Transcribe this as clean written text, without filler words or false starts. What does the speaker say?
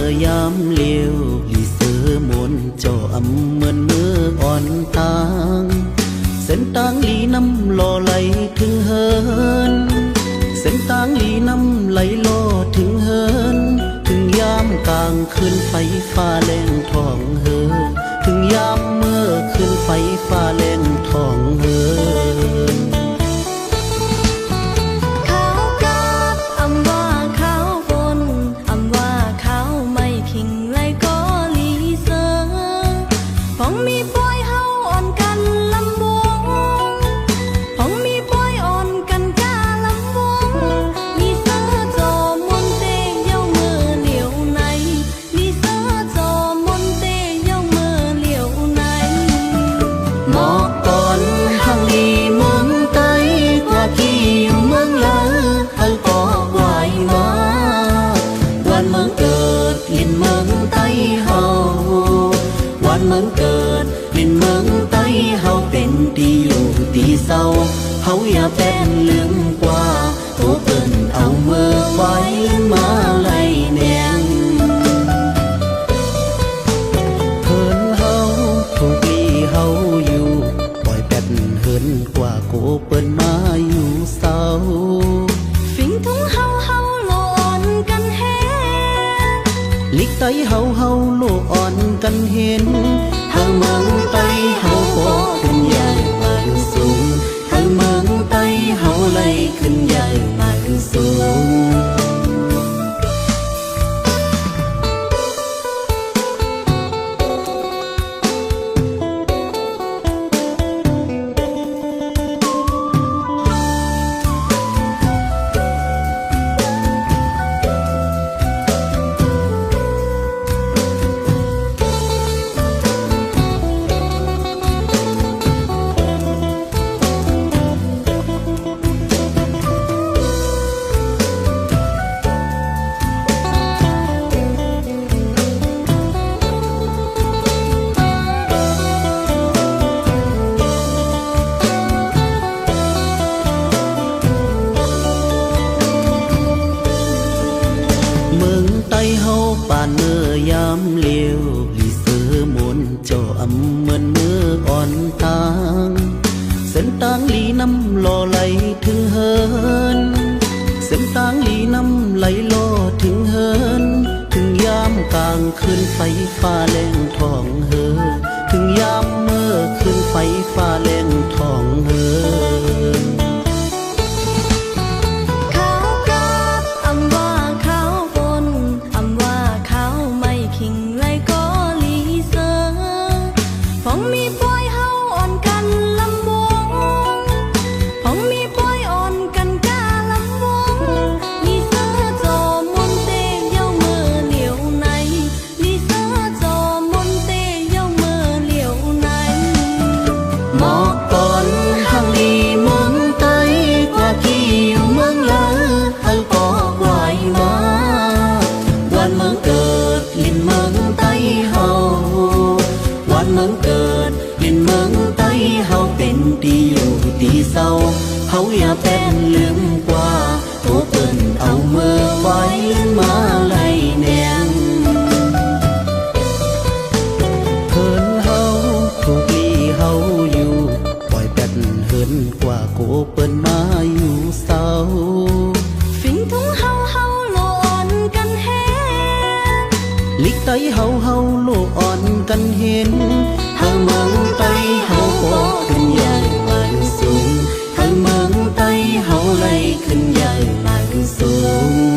อยามเลี้ยวลีเสือมนเจ้าอำเหมือนมืออ่อนตางเส้นตางลีน้ำหล่อไหลถึงเฮินเส้นตางลีน้ำไหลโลถึงเฮินถึงยามกลางคืนไฟฟ้าแรงทองเฮินถึงยามเมื่อคืนไฟฟ้าแรงทองเฮินเมืองเกิดลินเมืองไต้เฮาเป็นตีอยู่ตีเศร้าเฮาอย่าเป็นลืมกว่าโตเปิ้นเอามือไว้มาไล่แนงเพิ่นเฮาถูกลีเฮาอยู่ปล่อยแป๊บเหินกว่าโกเปิ้นมาอยู่เศร้าฟิงทุ่งเฮาโลอ่อนกันแฮลิกไต้เฮาโลอ่อนกันเห็นทางเมืองไต้เฮาโปขึ้นใหญ่มาอยู่สูงทางเมืองไต้เฮาไล่ขึ้นใหญ่มาอยู่สูงเมืองไต้เฮาป่านเมื่อยามเลี้ยวลีเสือมนเจ้าอำเหมือนมืออ่อนตางเส้นตางลีน้ำหล่อไหลถึงเฮินเส้นตางลีน้ำไหลโลถึงเฮินถึงยามกลางคืนไฟฟ้าแรงทองเฮินถึงยามเมื่อคืนไฟฟ้าแรงทองเฮินเมืองเกิดลินเมืองไต้เฮาเป็นตีอยู่ตีเศร้าเฮาอย่าเป็นลืมกว่าโตเปิ้นเอามือไว้มาไล่แนงเพิ่นเฮาถูกลีเฮาอยู่ปล่อยแป๊บเหินกว่าโกเปิ้นมาอยู่เศร้าฟิงทุ่งเฮาโลอ่อนกันแฮลิกไต้เฮาโลอ่อนกันเห็นทางเมืองไต้เฮาโปขึ้นใหญ่มาอยู่สูงทางเมืองไต้เฮาไล่ขึ้นใหญ่มาอยู่สูง